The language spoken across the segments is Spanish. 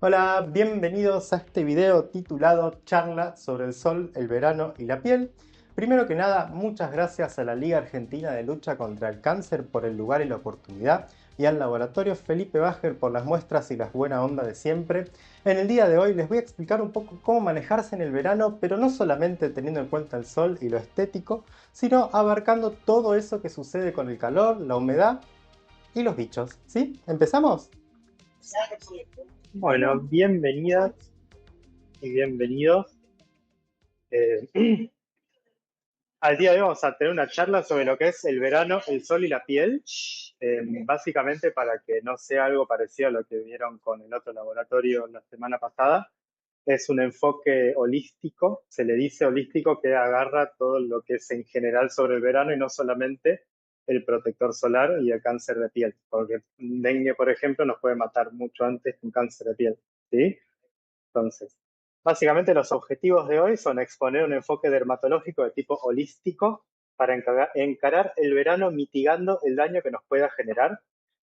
Hola, bienvenidos a este video titulado Charla sobre el sol, el verano y la piel. Primero que nada, muchas gracias a la Liga Argentina de Lucha contra el Cáncer por el lugar y la oportunidad, y al laboratorio Felipe Bajer por las muestras y las buena onda de siempre. En el día de hoy les voy a explicar un poco cómo manejarse en el verano, pero no solamente teniendo en cuenta el sol y lo estético, sino abarcando todo eso que sucede con el calor, la humedad y los bichos. ¿Sí? ¿Empezamos? Bueno, bienvenidas y bienvenidos. Eh, Al día de hoy vamos a tener una charla sobre lo que es el verano, el sol y la piel. Básicamente para que no sea algo parecido a lo que vieron con el otro laboratorio la semana pasada. Es un enfoque holístico, se le dice holístico, que agarra todo lo que es en general sobre el verano y no solamente el protector solar y el cáncer de piel, porque un dengue, por ejemplo, nos puede matar mucho antes que un cáncer de piel, ¿sí? Entonces, básicamente los objetivos de hoy son exponer un enfoque dermatológico de tipo holístico para encarar el verano mitigando el daño que nos pueda generar.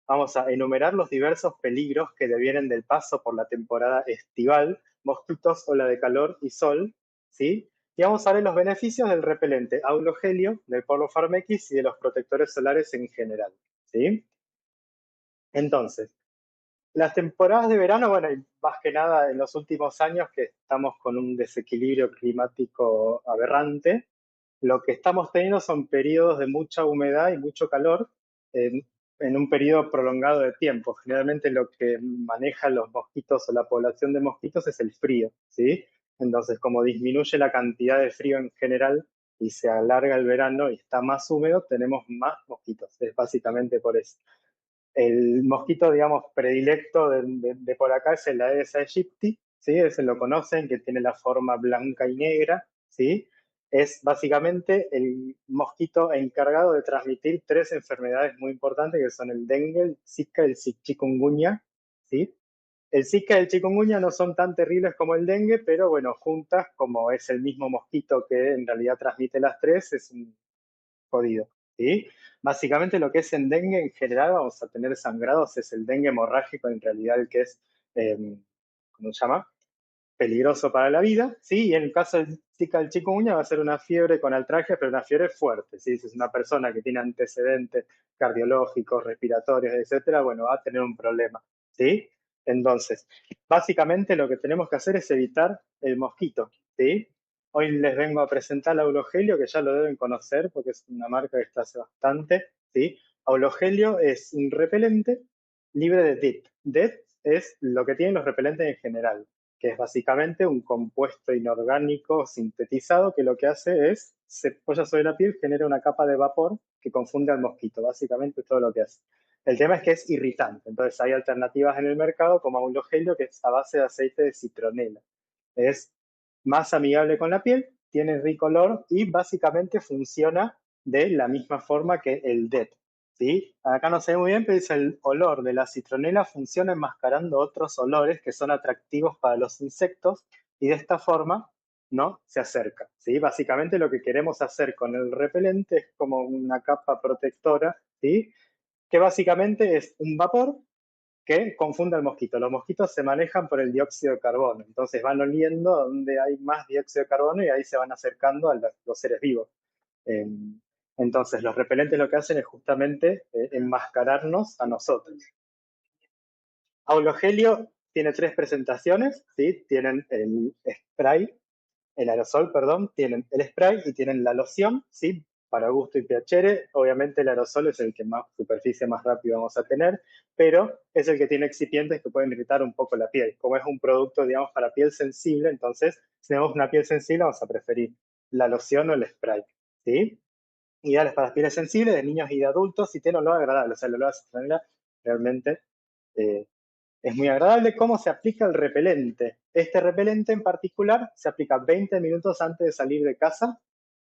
Vamos a enumerar los diversos peligros que devienen del paso por la temporada estival, mosquitos, ola de calor y sol, ¿sí? Y vamos a ver los beneficios del repelente Aulogelio, del Polofarm X y de los protectores solares en general, ¿sí? Entonces, las temporadas de verano, bueno, y más que nada en los últimos años que estamos con un desequilibrio climático aberrante, lo que estamos teniendo son periodos de mucha humedad y mucho calor en un periodo prolongado de tiempo. Generalmente lo que manejan los mosquitos o la población de mosquitos es el frío, ¿sí? Entonces, como disminuye la cantidad de frío en general y se alarga el verano y está más húmedo, tenemos más mosquitos. Es básicamente por eso. El mosquito, digamos, predilecto de por acá es el Aedes aegypti, ¿sí? Ese lo conocen, que tiene la forma blanca y negra, ¿sí? Es básicamente el mosquito encargado de transmitir tres enfermedades muy importantes, que son el dengue, el zika y el chikungunya, ¿sí? El zika y el chikungunya no son tan terribles como el dengue, pero bueno, juntas, como es el mismo mosquito que en realidad transmite las tres, es un jodido, ¿sí? Básicamente lo que es en dengue en general vamos a tener sangrados, es el dengue hemorrágico en realidad el que es, eh, ¿cómo se llama? Peligroso para la vida, ¿sí? Y en el caso del Zika del chikungunya va a ser una fiebre con altrajes, pero una fiebre fuerte, ¿sí? Si es una persona que tiene antecedentes cardiológicos, respiratorios, etcétera, bueno, va a tener un problema, ¿sí? Entonces, básicamente lo que tenemos que hacer es evitar el mosquito, ¿sí? Hoy les vengo a presentar Aulogelio, que ya lo deben conocer porque es una marca que está hace bastante, ¿sí? Aulogelio es un repelente libre de DEET. DEET es lo que tienen los repelentes en general, que es básicamente un compuesto inorgánico sintetizado que lo que hace es, se posa sobre la piel, genera una capa de vapor que confunde al mosquito, básicamente todo lo que hace. El tema es que es irritante, entonces hay alternativas en el mercado como Aulogelio, que es a base de aceite de citronela. Es más amigable con la piel, tiene rico olor y básicamente funciona de la misma forma que el DEET. ¿Sí? Acá no se ve muy bien, pero dice el olor de la citronela funciona enmascarando otros olores que son atractivos para los insectos y de esta forma no se acerca. ¿Sí? Básicamente lo que queremos hacer con el repelente es como una capa protectora, ¿sí? Que básicamente es un vapor que confunde al mosquito. Los mosquitos se manejan por el dióxido de carbono, entonces van oliendo donde hay más dióxido de carbono y ahí se van acercando a los seres vivos. Eh, entonces, los repelentes lo que hacen es justamente enmascararnos a nosotros. Aulogelio tiene tres presentaciones, ¿sí? Tienen el spray, el aerosol, perdón, tienen el spray y tienen la loción, ¿sí? Para gusto y piacere. Obviamente el aerosol es el que más superficie más rápido vamos a tener, pero es el que tiene excipientes que pueden irritar un poco la piel. Como es un producto, digamos, para piel sensible, entonces, si tenemos una piel sensible, vamos a preferir la loción o el spray, ¿sí? Ideales para pieles sensibles de niños y de adultos y tiene olor agradable. O sea, el olor a citronela realmente eh, es muy agradable. ¿Cómo se aplica el repelente? Este repelente en particular se aplica 20 minutos antes de salir de casa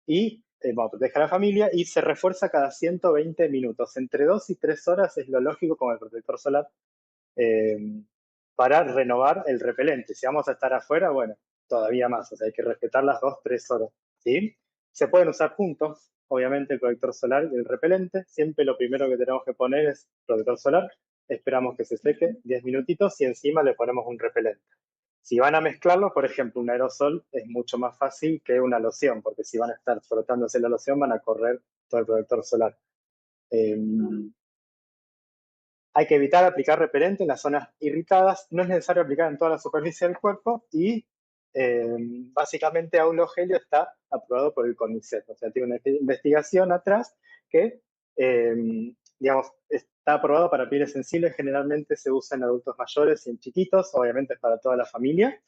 y bueno, protege a la familia y se refuerza cada 120 minutos. Entre 2 y 3 horas es lo lógico con el protector solar eh, para renovar el repelente. Si vamos a estar afuera, bueno, todavía más, o sea, hay que respetar las 2, 3 horas, ¿sí? Se pueden usar juntos, obviamente, el protector solar y el repelente. Siempre lo primero que tenemos que poner es protector solar. esperamos que se seque 10 minutitos y encima le ponemos un repelente. Si van a mezclarlo, por ejemplo, un aerosol es mucho más fácil que una loción, porque si van a estar frotándose la loción van a correr todo el protector solar. Eh, Hay que evitar aplicar repelente en las zonas irritadas, no es necesario aplicar en toda la superficie del cuerpo y básicamente Aulo Gelio está aprobado por el CONICET, o sea, tiene una investigación atrás que, digamos, está aprobado para pieles sensibles, generalmente se usa en adultos mayores y en chiquitos, obviamente es para toda la familia,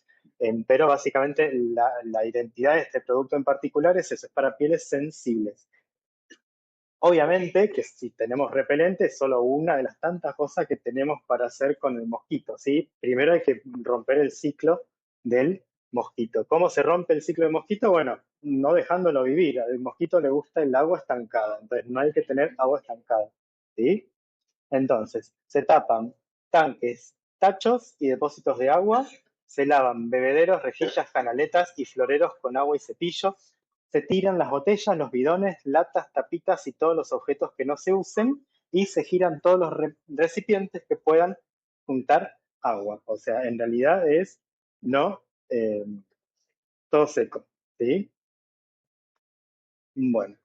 pero básicamente la identidad de este producto en particular es eso, es para pieles sensibles. Obviamente que si tenemos repelente es solo una de las tantas cosas que tenemos para hacer con el mosquito, ¿sí? Primero hay que romper el ciclo del mosquito. ¿Cómo se rompe el ciclo del mosquito? Bueno, no dejándolo vivir. Al mosquito le gusta el agua estancada, entonces no hay que tener agua estancada, ¿sí? Entonces, se tapan tanques, tachos y depósitos de agua, se lavan bebederos, rejillas, canaletas y floreros con agua y cepillo, se tiran las botellas, los bidones, latas, tapitas y todos los objetos que no se usen y se giran todos los recipientes que puedan juntar agua. O sea, en realidad es no todo seco, ¿sí? Bueno.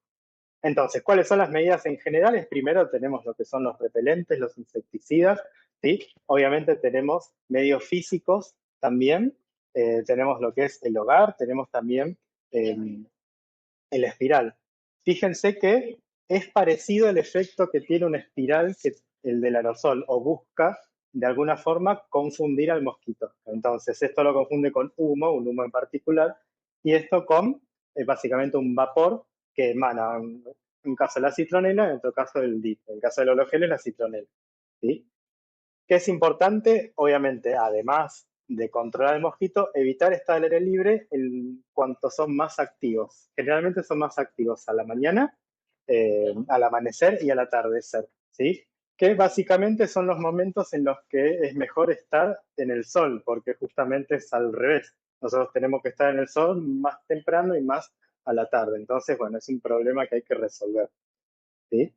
Entonces, ¿cuáles son las medidas en generales? Primero tenemos lo que son los repelentes, los insecticidas, ¿sí? Obviamente tenemos medios físicos también, tenemos lo que es el hogar, tenemos también eh, el espiral. Fíjense que es parecido el efecto que tiene una espiral que el del aerosol, o busca de alguna forma confundir al mosquito. Entonces, esto lo confunde con humo, un humo en particular, y esto con básicamente un vapor que emana, en un caso la citronela, en otro caso el DIP. En el caso del ologel es la citronela, ¿sí? ¿Qué es importante? Obviamente, además de controlar el mosquito, evitar estar al aire libre en cuanto son más activos. Generalmente son más activos a la mañana, al amanecer y al atardecer, ¿sí? Que básicamente son los momentos en los que es mejor estar en el sol, porque justamente es al revés. Nosotros tenemos que estar en el sol más temprano y más a la tarde. Entonces, bueno, es un problema que hay que resolver, ¿sí?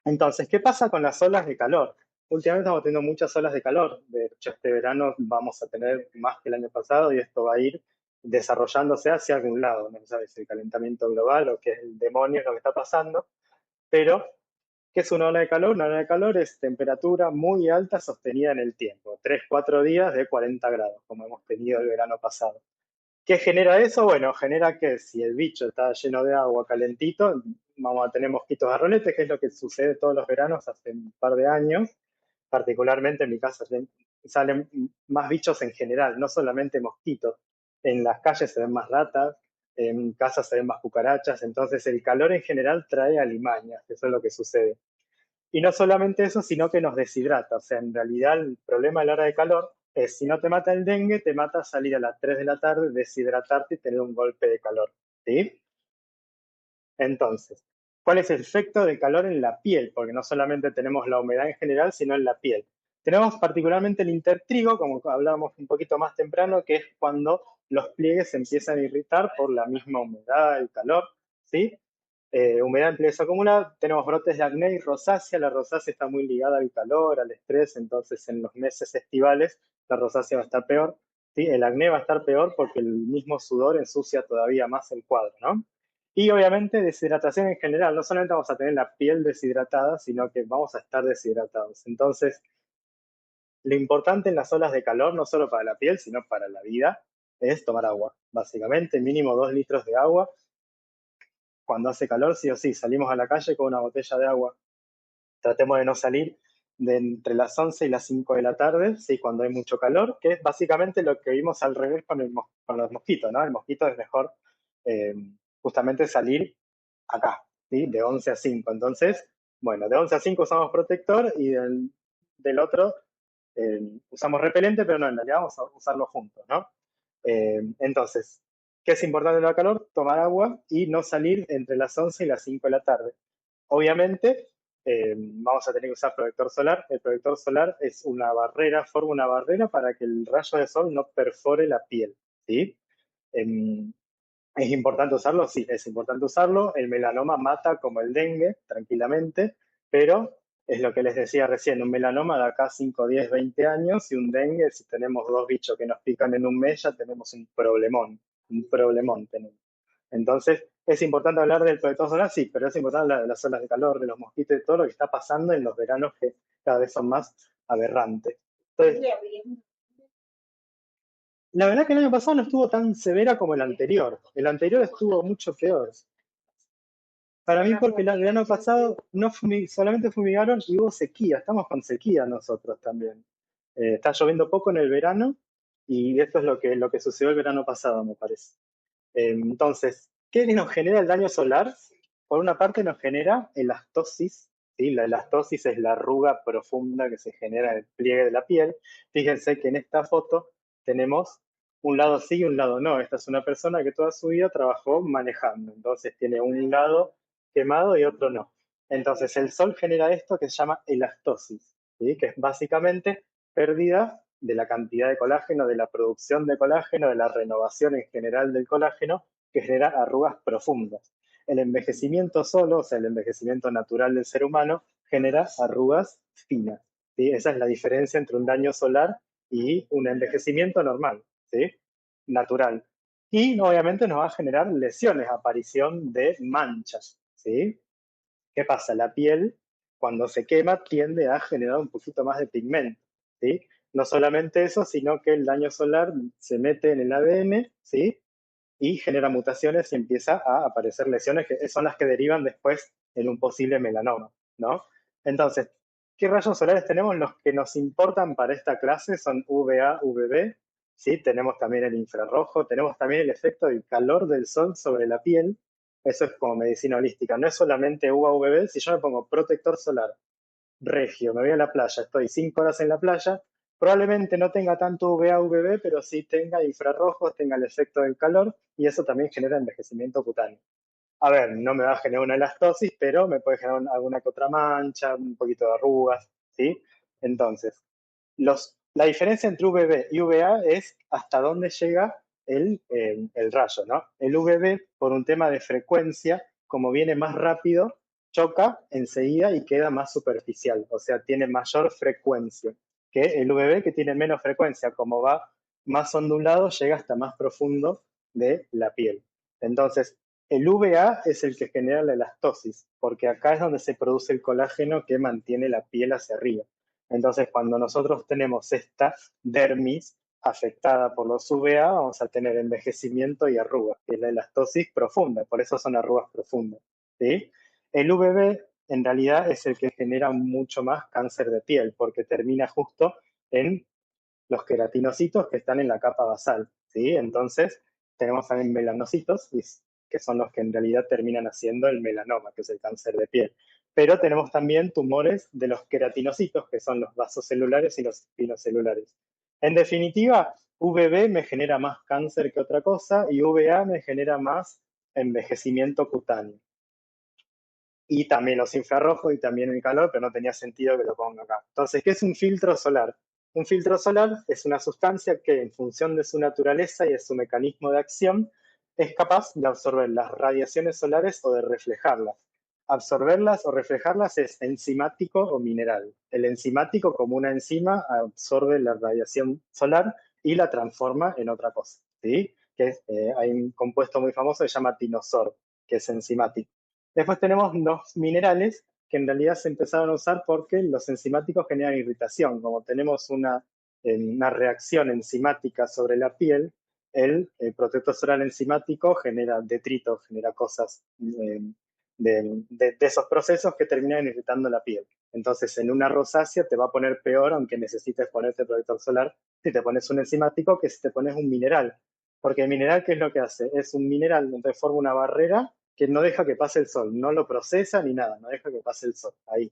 Entonces, ¿qué pasa con las olas de calor? Últimamente estamos teniendo muchas olas de calor. De hecho, este verano vamos a tener más que el año pasado y esto va a ir desarrollándose hacia algún lado. No se sabe si el calentamiento global o qué es el demonio lo que está pasando. Pero, ¿qué es una ola de calor? Una ola de calor es temperatura muy alta sostenida en el tiempo. 3, 4 días de 40 grados, como hemos tenido el verano pasado. ¿Qué genera eso? Bueno, genera que si el bicho está lleno de agua calentito, vamos a tener mosquitos garroletes, que es lo que sucede todos los veranos hace un par de años. Particularmente en mi casa salen más bichos en general, no solamente mosquitos. En las calles se ven más ratas, en casa se ven más cucarachas, entonces el calor en general trae alimañas, eso es lo que sucede. Y no solamente eso, sino que nos deshidrata. O sea, en realidad el problema a la hora de calor es, si no te mata el dengue, te mata salir a las 3 de la tarde, deshidratarte y tener un golpe de calor, ¿sí? Entonces, ¿cuál es el efecto del calor en la piel? Porque no solamente tenemos la humedad en general, sino en la piel. Tenemos particularmente el intertrigo, como hablábamos un poquito más temprano, que es cuando los pliegues se empiezan a irritar por la misma humedad, el calor, ¿sí? Humedad en pliegues acumulada, tenemos brotes de acné y rosácea. La rosácea está muy ligada al calor, al estrés, entonces en los meses estivales la rosácea va a estar peor, ¿sí? El acné va a estar peor porque el mismo sudor ensucia todavía más el cuadro, ¿no? Y obviamente deshidratación en general, no solamente vamos a tener la piel deshidratada, sino que vamos a estar deshidratados. Entonces, lo importante en las olas de calor, no solo para la piel, sino para la vida, es tomar agua. Básicamente, mínimo 2 litros de agua. Cuando hace calor, sí o sí, salimos a la calle con una botella de agua. Tratemos de no salir de entre las 11 y las 5 de la tarde, sí, cuando hay mucho calor, que es básicamente lo que vimos al revés con los mosquitos, ¿no? El mosquito es mejor eh, justamente salir acá, ¿sí? De 11 a 5. Entonces, bueno, de 11 a 5 usamos protector y del otro usamos repelente, pero no, en realidad vamos a usarlo juntos, ¿no? Entonces, ¿qué es importante en el calor? Tomar agua y no salir entre las 11 y las 5 de la tarde. Obviamente, vamos a tener que usar protector solar. El protector solar es una barrera, forma una barrera para que el rayo de sol no perfore la piel, ¿sí? ¿Es importante usarlo? Sí, es importante usarlo. El melanoma mata como el dengue, tranquilamente, pero Es lo que les decía recién, un melanoma de acá 5, 10, 20 años y un dengue, si tenemos dos bichos que nos pican en un mes, ya tenemos un problemón tenemos. Entonces, es importante hablar del protector solar, sí, pero es importante hablar de las olas de calor, de los mosquitos, de todo lo que está pasando en los veranos que cada vez son más aberrantes. Entonces, la verdad que el año pasado no estuvo tan severa como el anterior. El anterior estuvo mucho peor. Para mí, porque el verano pasado no solamente fumigaron y hubo sequía. Estamos con sequía nosotros también. Está lloviendo poco en el verano y esto es lo que sucedió el verano pasado, me parece. Entonces, ¿qué nos genera el daño solar? Por una parte nos genera elastosis, ¿sí? La elastosis es la arruga profunda que se genera en el pliegue de la piel. Fíjense que en esta foto tenemos un lado sí y un lado no. Esta es una persona que toda su vida trabajó manejando, entonces tiene un lado quemado y otro no. Entonces el sol genera esto que se llama elastosis, ¿sí? Que es básicamente pérdida de la cantidad de colágeno, de la producción de colágeno, de la renovación en general del colágeno, que genera arrugas profundas. El envejecimiento solo, o sea, el envejecimiento natural del ser humano, genera arrugas finas. ¿Sí? Esa es la diferencia entre un daño solar y un envejecimiento normal, ¿sí? Natural. Y obviamente nos va a generar lesiones, aparición de manchas, ¿sí? ¿Qué pasa? La piel, cuando se quema, tiende a generar un poquito más de pigmento, ¿sí? No solamente eso, sino que el daño solar se mete en el ADN, ¿sí? Y genera mutaciones y empieza a aparecer lesiones que son las que derivan después en un posible melanoma, ¿no? Entonces, ¿qué rayos solares tenemos? Los que nos importan para esta clase son UVA, UVB, ¿sí? Tenemos también el infrarrojo, tenemos también el efecto del calor del sol sobre la piel. Eso es como medicina holística, no es solamente UVA, UVB. Si yo me pongo protector solar regio, me voy a la playa, estoy 5 horas en la playa, probablemente no tenga tanto UVA, UVB, pero sí tenga infrarrojos, tenga el efecto del calor y eso también genera envejecimiento cutáneo. A ver, no me va a generar una elastosis, pero me puede generar alguna que otra mancha, un poquito de arrugas, ¿sí? Entonces, la diferencia entre UVB y UVA es hasta dónde llega el rayo, ¿no? El UVB, por un tema de frecuencia, como viene más rápido, choca enseguida y queda más superficial, o sea, tiene mayor frecuencia que el UVB que tiene menos frecuencia, como va más ondulado, llega hasta más profundo de la piel. Entonces, el UVA es el que genera la elastosis, porque acá es donde se produce el colágeno que mantiene la piel hacia arriba. Entonces, cuando nosotros tenemos esta dermis afectada por los UVA, vamos a tener envejecimiento y arrugas, que es la elastosis profunda, por eso son arrugas profundas, ¿sí? El UVB en realidad es el que genera mucho más cáncer de piel, porque termina justo en los queratinocitos que están en la capa basal, ¿sí? Entonces, tenemos también melanocitos, que son los que en realidad terminan haciendo el melanoma, que es el cáncer de piel. Pero tenemos también tumores de los queratinocitos, que son los vasocelulares y los espinocelulares. En definitiva, VB me genera más cáncer que otra cosa y VA me genera más envejecimiento cutáneo. Y también los infrarrojos y también el calor, pero no tenía sentido que lo ponga acá. Entonces, ¿qué es un filtro solar? Un filtro solar es una sustancia que, en función de su naturaleza y de su mecanismo de acción, es capaz de absorber las radiaciones solares o de reflejarlas. Absorberlas o reflejarlas es enzimático o mineral. El enzimático, como una enzima, absorbe la radiación solar y la transforma en otra cosa, ¿sí? Hay un compuesto muy famoso que se llama tinosor, que es enzimático. Después tenemos los minerales, que en realidad se empezaron a usar porque los enzimáticos generan irritación. Como tenemos una reacción enzimática sobre la piel, el protector solar enzimático genera detritos, genera cosas de esos procesos que terminan irritando la piel. Entonces, en una rosácea te va a poner peor, aunque necesites ponerte protector solar, si te pones un enzimático que si te pones un mineral. Porque el mineral, ¿qué es lo que hace? Es un mineral donde forma una barrera que no deja que pase el sol, no lo procesa ni nada, no deja que pase el sol ahí.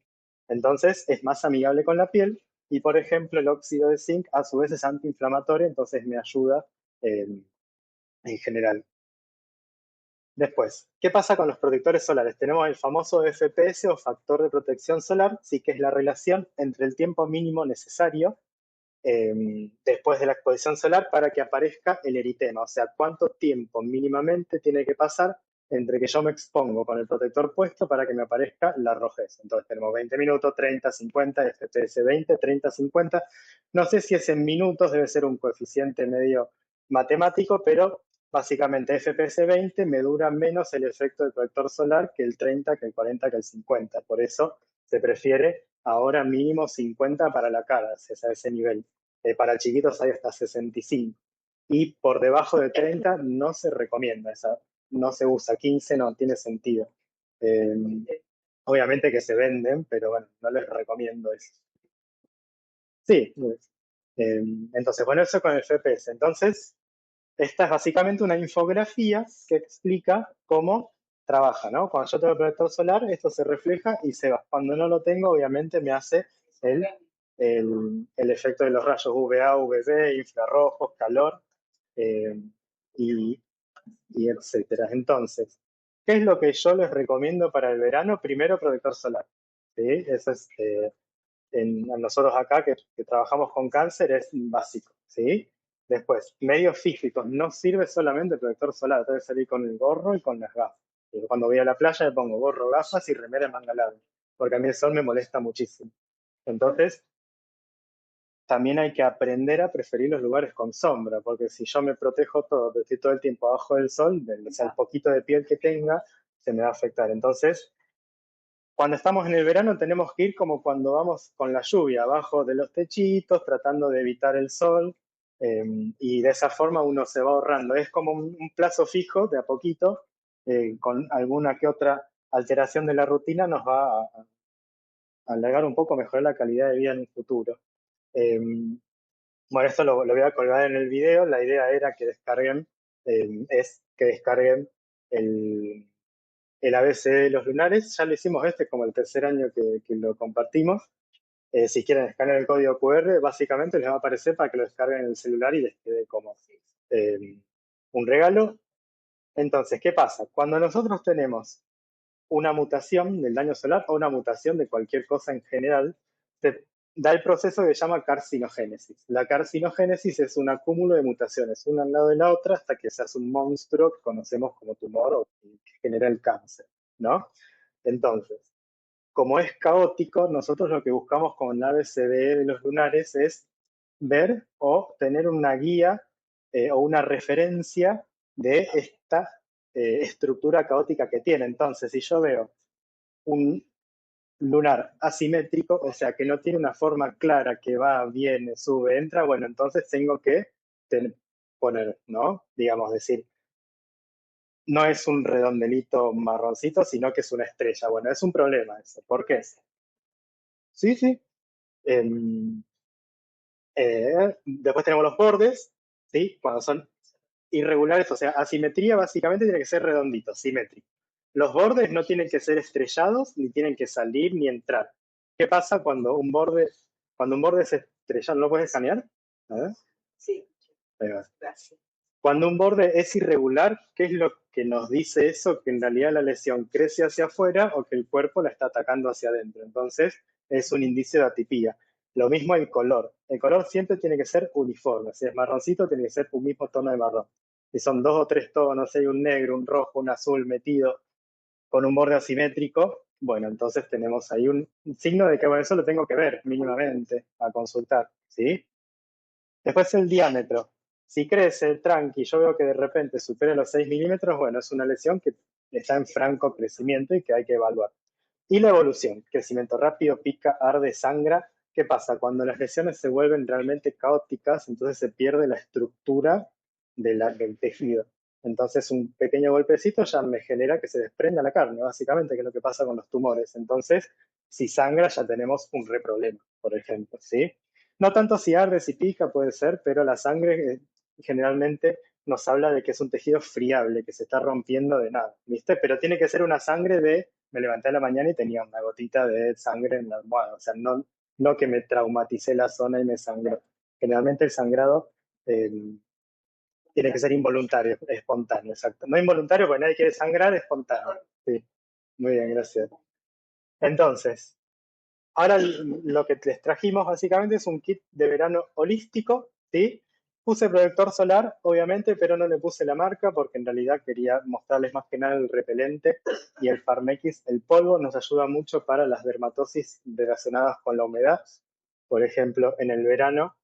Entonces es más amigable con la piel y, por ejemplo, el óxido de zinc a su vez es antiinflamatorio, entonces me ayuda en general. Después, ¿qué pasa con los protectores solares? Tenemos el famoso FPS o factor de protección solar, sí, que es la relación entre el tiempo mínimo necesario después de la exposición solar para que aparezca el eritema, o sea, cuánto tiempo mínimamente tiene que pasar entre que yo me expongo con el protector puesto para que me aparezca la rojez. Entonces tenemos 20 minutos, 30, 50, FPS 20, 30, 50. No sé si es en minutos, debe ser un coeficiente medio matemático, pero básicamente FPS 20 me dura menos el efecto del protector solar que el 30, que el 40, que el 50. Por eso se prefiere ahora mínimo 50 para la cara, es a ese nivel. Para chiquitos hay hasta 65. Y por debajo de 30 no se recomienda, no se usa. 15 no tiene sentido. Eh, obviamente que se venden, pero bueno, no les recomiendo eso. Sí, entonces, bueno, eso con el FPS. Entonces, esta es básicamente una infografía que explica cómo trabaja, ¿no? Cuando yo tengo el protector solar, esto se refleja y se va. Cuando no lo tengo, obviamente me hace el efecto de los rayos UVA, UVB, infrarrojos, calor eh, y, y etcétera. Entonces, ¿qué es lo que yo les recomiendo para el verano? Primero, protector solar. ¿Sí? Eso es, a nosotros acá que trabajamos con cáncer es básico. ¿Sí? Después, medios físicos. No sirve solamente el protector solar, debe salir con el gorro y con las gafas. Cuando voy a la playa me pongo gorro, gafas y remera de manga larga, porque a mí el sol me molesta muchísimo. Entonces, también hay que aprender a preferir los lugares con sombra, porque si yo me protejo todo, pero estoy todo el tiempo abajo del sol, o sea, el poquito de piel que tenga, se me va a afectar. Entonces, cuando estamos en el verano tenemos que ir como cuando vamos con la lluvia, abajo de los techitos, tratando de evitar el sol, y de esa forma uno se va ahorrando. Es como un plazo fijo, de a poquito, con alguna que otra alteración de la rutina nos va a alargar un poco, mejorar la calidad de vida en un futuro. Eh, bueno, esto lo voy a colgar en el video. La idea era que descarguen, es que descarguen el, el ABC de los lunares. Ya lo hicimos como el tercer año que lo compartimos. Si quieren escanear el código QR, básicamente les va a aparecer para que lo descarguen en el celular y les quede como eh, un regalo. Entonces, ¿qué pasa? Cuando nosotros tenemos una mutación del daño solar o una mutación de cualquier cosa en general, se da el proceso que se llama carcinogénesis. La carcinogénesis es un acúmulo de mutaciones, una al lado de la otra, hasta que se hace un monstruo que conocemos como tumor o que genera el cáncer, ¿no? Entonces, como es caótico, nosotros lo que buscamos con la ABCDE de los lunares es ver o tener una guía o una referencia de esta estructura caótica que tiene. Entonces, si yo veo un lunar asimétrico, o sea, que no tiene una forma clara, que va, viene, sube, entra, bueno, entonces tengo que poner, ¿no? Digamos, decir, no es un redondelito marroncito, sino que es una estrella. Bueno, es un problema eso. ¿Por qué? Sí, sí. Em, después tenemos los bordes, ¿sí? Cuando son irregulares, o sea, asimetría básicamente tiene que ser redondito, simétrico. Los bordes no tienen que ser estrellados, ni tienen que salir ni entrar. ¿Qué pasa cuando un borde es estrellado? ¿No lo puedes escanear? A ver. Sí. Ahí va. Gracias. Cuando un borde es irregular, ¿qué es lo que nos dice eso? Que en realidad la lesión crece hacia afuera o que el cuerpo la está atacando hacia adentro. Entonces, es un indicio de atipía. Lo mismo el color. El color siempre tiene que ser uniforme. Si es marroncito, tiene que ser un mismo tono de marrón. Si son dos o tres tonos, hay un negro, un rojo, un azul metido con un borde asimétrico, bueno, entonces tenemos ahí un signo de que, bueno, eso lo tengo que ver mínimamente a consultar, ¿sí? Después el diámetro. Si crece tranqui, yo veo que de repente supera los 6 milímetros, bueno, es una lesión que está en franco crecimiento y que hay que evaluar. Y la evolución, crecimiento rápido, pica, arde, sangra. ¿Qué pasa? Cuando las lesiones se vuelven realmente caóticas, entonces se pierde la estructura del tejido. Entonces un pequeño golpecito ya me genera que se desprenda la carne, básicamente, que es lo que pasa con los tumores. Entonces, si sangra ya tenemos un re problema, por ejemplo, ¿sí? No tanto si arde, si pica, puede ser, pero la sangre generalmente nos habla de que es un tejido friable, que se está rompiendo de nada, ¿viste? Pero tiene que ser una sangre de, me levanté a la mañana y tenía una gotita de sangre en la almohada, o sea, no que me traumaticé la zona y me sangró. Generalmente el sangrado eh, tiene que ser involuntario, espontáneo, exacto. No involuntario porque nadie quiere sangrar, espontáneo. Sí, muy bien, gracias. Entonces, ahora lo que les trajimos básicamente es un kit de verano holístico, ¿sí? Puse protector solar, obviamente, pero no le puse la marca porque en realidad quería mostrarles más que nada el repelente y el Farmex, el polvo, nos ayuda mucho para las dermatosis relacionadas con la humedad. Por ejemplo, en el verano,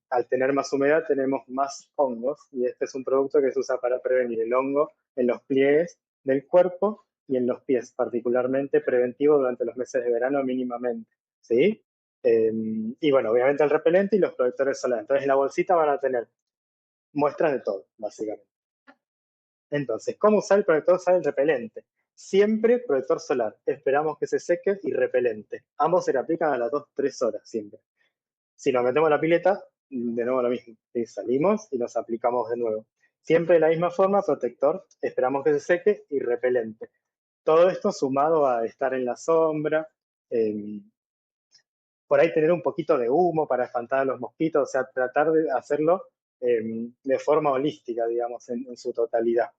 al tener más humedad tenemos más hongos y este es un producto que se usa para prevenir el hongo en los pliegues del cuerpo y en los pies, particularmente preventivo durante los meses de verano mínimamente, ¿sí? Y bueno, obviamente el repelente y los protectores solares. Entonces en la bolsita van a tener muestras de todo, básicamente. Entonces, ¿cómo usar el protector solar y el repelente? Siempre protector solar. Esperamos que se seque y repelente. Ambos se le aplican a las 2-3 horas siempre. Si nos metemos en la pileta, de nuevo lo mismo. Salimos y nos aplicamos de nuevo. Siempre de la misma forma, protector, esperamos que se seque y repelente. Todo esto sumado a estar en la sombra, por ahí tener un poquito de humo para espantar a los mosquitos, o sea, tratar de hacerlo de forma holística, digamos, en su totalidad.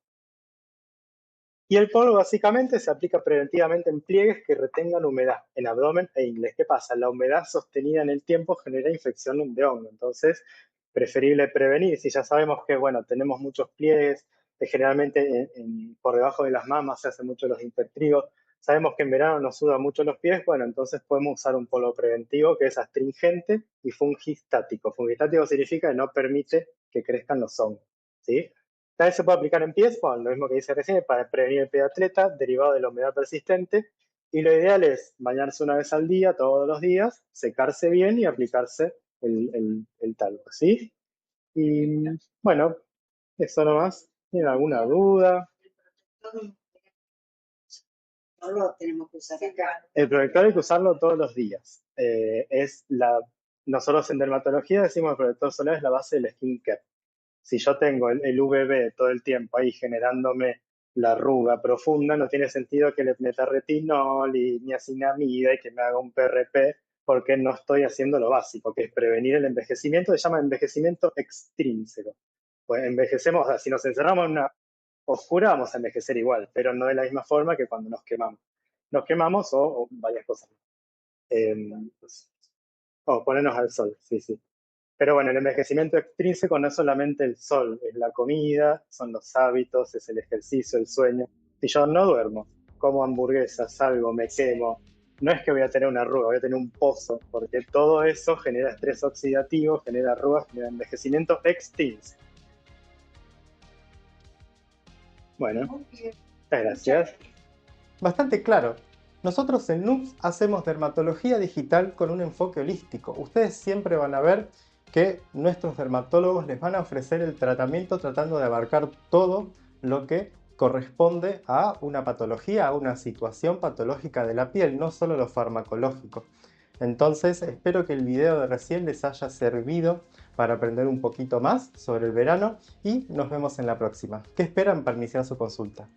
Y el polvo básicamente se aplica preventivamente en pliegues que retengan humedad, en abdomen e ingles. ¿Qué pasa? La humedad sostenida en el tiempo genera infección de hongo, entonces preferible prevenir. Si ya sabemos que, bueno, tenemos muchos pliegues, generalmente por debajo de las mamas se hacen mucho los intertrigos, sabemos que en verano nos sudan mucho los pies, bueno, entonces podemos usar un polvo preventivo que es astringente y fungistático. Fungistático significa que no permite que crezcan los hongos, ¿sí? También se puede aplicar en pies, bueno, lo mismo que dice recién, para prevenir el pie de atleta, derivado de la humedad persistente. Y lo ideal es bañarse una vez al día, todos los días, secarse bien y aplicarse el talco, ¿sí? Y bueno, eso nomás. ¿Tienen alguna duda? No lo tenemos que usar acá. El protector hay que usarlo todos los días. Nosotros en dermatología decimos que el protector solar es la base del skincare. Si yo tengo el UVB todo el tiempo ahí generándome la arruga profunda, no tiene sentido que le meta retinol y niacinamida y que me haga un PRP porque no estoy haciendo lo básico, que es prevenir el envejecimiento. Se llama envejecimiento extrínseco. Pues envejecemos, si nos encerramos en una oscura vamos a envejecer igual, pero no de la misma forma que cuando nos quemamos. Nos quemamos o varias cosas. Pues, o ponernos al sol, sí, sí. Pero bueno, el envejecimiento extrínseco no es solamente el sol, es la comida, son los hábitos, es el ejercicio, el sueño. Si yo no duermo, como hamburguesas, salgo, me quemo, no es que voy a tener una arruga, voy a tener un pozo, porque todo eso genera estrés oxidativo, genera arrugas, genera envejecimiento extrínseco. Bueno, muchas gracias. Bastante claro. Nosotros en NUPS hacemos dermatología digital con un enfoque holístico. Ustedes siempre van a ver que nuestros dermatólogos les van a ofrecer el tratamiento tratando de abarcar todo lo que corresponde a una patología, a una situación patológica de la piel, no solo lo farmacológico. Entonces espero que el video de recién les haya servido para aprender un poquito más sobre el verano y nos vemos en la próxima. ¿Qué esperan para iniciar su consulta?